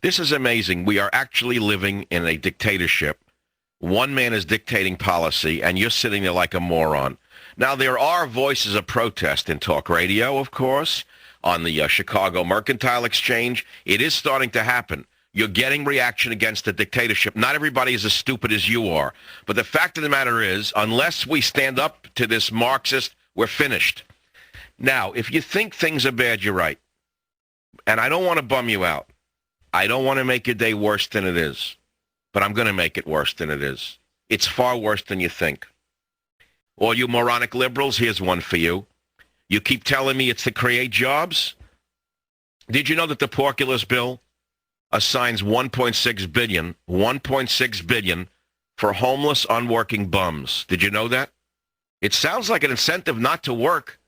This is amazing. We are actually living in a dictatorship. One man is dictating policy, and you're sitting there like a moron. Now, there are voices of protest in talk radio, of course, on the Chicago Mercantile Exchange. It is starting to happen. You're getting reaction against the dictatorship. Not everybody is as stupid as you are. But the fact of the matter is, unless we stand up to this Marxist, we're finished. Now, if you think things are bad, you're right. And I don't want to bum you out. I don't want to make your day worse than it is. But I'm going to make it worse than it is. It's far worse than you think. All you moronic liberals, here's one for you. You keep telling me it's to create jobs? Did you know that the Porculus bill assigns $1.6 billion for homeless, unworking bums? Did you know that? It sounds like an incentive not to work,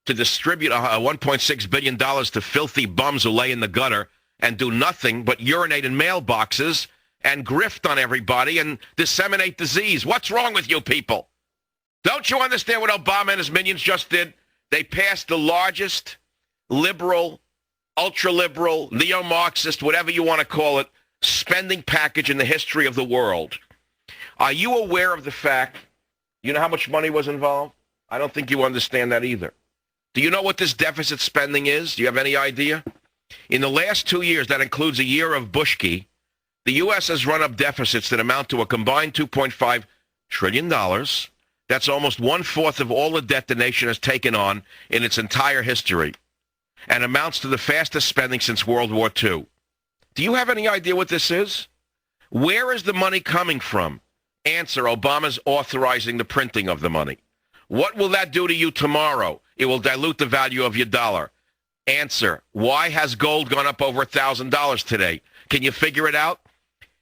to distribute $1.6 billion to filthy bums who lay in the gutter and do nothing but urinate in mailboxes and grift on everybody and disseminate disease. What's wrong with you people? Don't you understand what Obama and his minions just did? They passed the largest liberal, ultra-liberal, neo-Marxist, whatever you want to call it, spending package in the history of the world. Are you aware of the fact, you know how much money was involved? I don't think you understand that either. Do you know what this deficit spending is? Do you have any idea? In the last 2 years, that includes a year of Bushki, the U.S. has run up deficits that amount to a combined $2.5 trillion. That's almost one-fourth of all the debt the nation has taken on in its entire history, and amounts to the fastest spending since World War II. Do you have any idea what this is? Where is the money coming from? Answer, Obama's authorizing the printing of the money. What will that do to you tomorrow? It will dilute the value of your dollar. Answer, why has gold gone up over $1,000 today? Can you figure it out?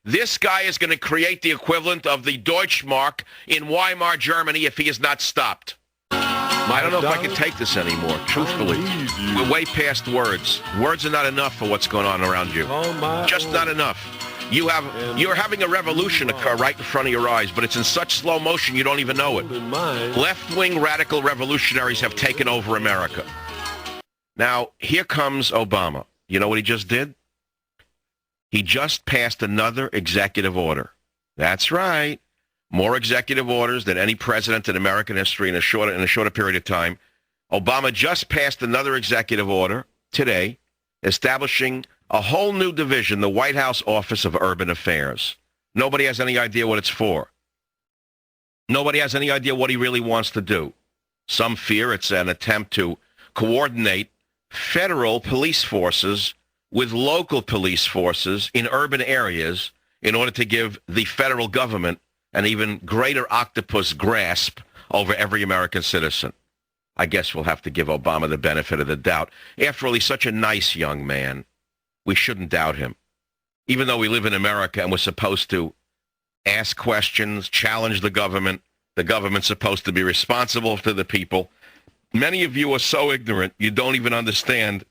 This guy is going to create the equivalent of the Deutschmark in Weimar, Germany, if he is not stopped. I don't know if I can take this anymore, truthfully. We're way past words. Words are not enough for what's going on around you. Just not enough. You're having a revolution occur right in front of your eyes, but it's in such slow motion you don't even know it. Left-wing radical revolutionaries have taken over America. Now, here comes Obama. You know what he just did? He just passed another executive order. That's right. More executive orders than any president in American history in a shorter period of time. Obama just passed another executive order today establishing a whole new division, the White House Office of Urban Affairs. Nobody has any idea what it's for. Nobody has any idea what he really wants to do. Some fear it's an attempt to coordinate federal police forces with local police forces in urban areas in order to give the federal government an even greater octopus grasp over every American citizen. I guess we'll have to give Obama the benefit of the doubt. After all, he's such a nice young man. We shouldn't doubt him. Even though we live in America and we're supposed to ask questions, challenge the government's supposed to be responsible to the people. Many of you are so ignorant, you don't even understand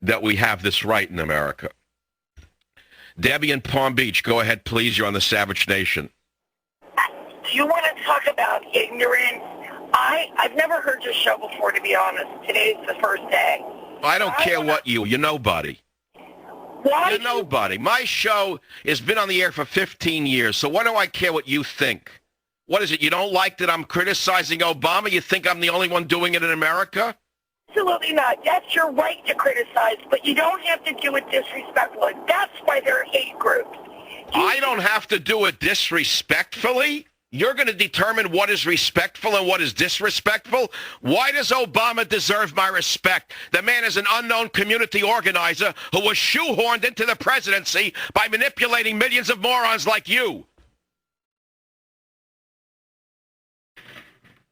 that we have this right in America. Debbie in Palm Beach, go ahead, please. You're on the Savage Nation. Do you want to talk about ignorance? I've never heard your show before, to be honest. Today's the first day. I don't care what you're nobody. Why? You're nobody. My show has been on the air for 15 years, so why do I care what you think? What is it, you don't like that I'm criticizing Obama? You think I'm the only one doing it in America? Absolutely not. That's your right to criticize, but you don't have to do it disrespectfully. That's why there are hate groups. I don't have to do it disrespectfully? You're going to determine what is respectful and what is disrespectful? Why does Obama deserve my respect? The man is an unknown community organizer who was shoehorned into the presidency by manipulating millions of morons like you.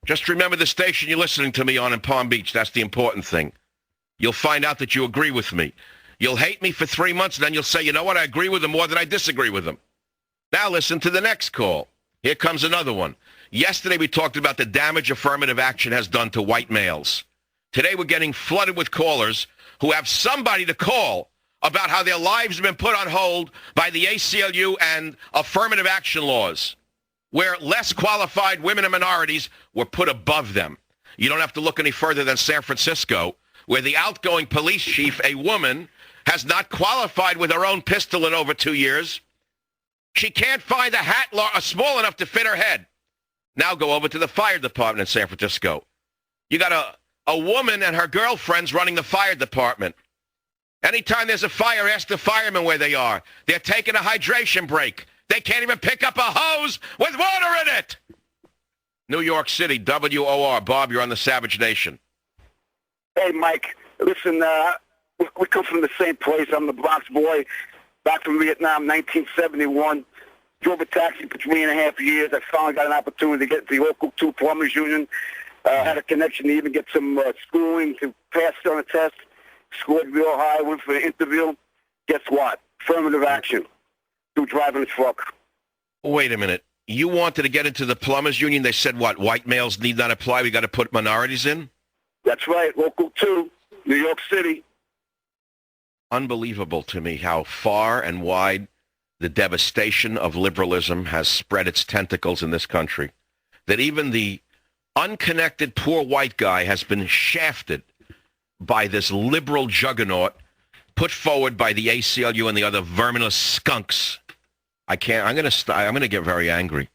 Just remember the station you're listening to me on in Palm Beach. That's the important thing. You'll find out that you agree with me. You'll hate me for 3 months, and then you'll say, you know what, I agree with him more than I disagree with him. Now listen to the next call. Here comes another one. Yesterday we talked about the damage affirmative action has done to white males. Today we're getting flooded with callers who have somebody to call about how their lives have been put on hold by the ACLU and affirmative action laws, where less qualified women and minorities were put above them. You don't have to look any further than San Francisco, where the outgoing police chief, a woman, has not qualified with her own pistol in over 2 years. She can't find a hat small enough to fit her head. Now go over to the fire department in San Francisco. You got a woman and her girlfriends running the fire department. Anytime there's a fire, ask the firemen where they are. They're taking a hydration break. They can't even pick up a hose with water in it. New York City, WOR. Bob, you're on the Savage Nation. Hey, Mike. Listen, we come from the same place. I'm the Bronx boy, back from Vietnam, 1971. Drove a taxi for 3.5 years. I finally got an opportunity to get to the local 2 plumbers union. Had a connection to even get some schooling to pass on a test. Scored real high. Went for an interview. Guess what? Affirmative action. Through driving a truck. Wait a minute. You wanted to get into the plumbers union. They said what? White males need not apply. We got to put minorities in? That's right. Local 2, New York City. Unbelievable to me how far and wide the devastation of liberalism has spread its tentacles in this country. That even the unconnected poor white guy has been shafted by this liberal juggernaut put forward by the ACLU and the other verminous skunks. I'm going to get very angry.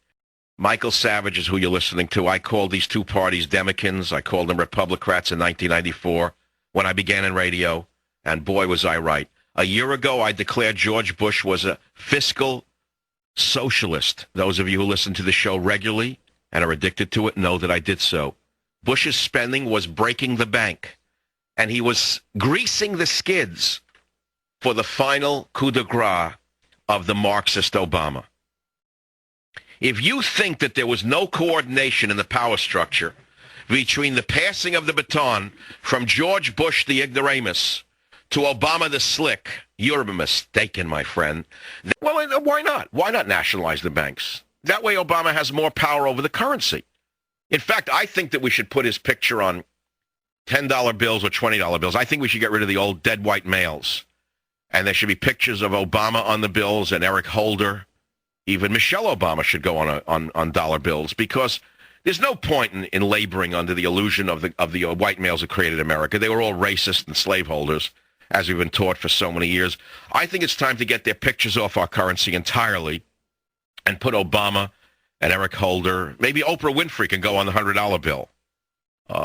Michael Savage is who you're listening to. I called these 2 parties Democrats. I called them Republicrats in 1994 when I began in radio, and boy, was I right. A year ago, I declared George Bush was a fiscal socialist. Those of you who listen to the show regularly and are addicted to it know that I did so. Bush's spending was breaking the bank, and he was greasing the skids for the final coup de grace of the Marxist Obama. If you think that there was no coordination in the power structure between the passing of the baton from George Bush the ignoramus to Obama the slick, you're mistaken, my friend. Well, why not? Why not nationalize the banks? That way Obama has more power over the currency. In fact, I think that we should put his picture on $10 bills or $20 bills. I think we should get rid of the old dead white males. And there should be pictures of Obama on the bills and Eric Holder. Even Michelle Obama should go on dollar bills, because there's no point in laboring under the illusion of the white males who created America. They were all racist and slaveholders, as we've been taught for so many years. I think it's time to get their pictures off our currency entirely and put Obama and Eric Holder, maybe Oprah Winfrey can go on the $100 bill.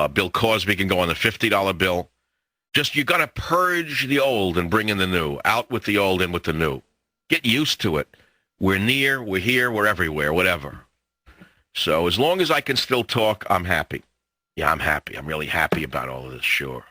Bill Cosby can go on the $50 bill. Just, you got to purge the old and bring in the new. Out with the old, in with the new. Get used to it. We're near, we're here, we're everywhere, whatever. So as long as I can still talk, I'm happy. Yeah, I'm happy. I'm really happy about all of this, sure.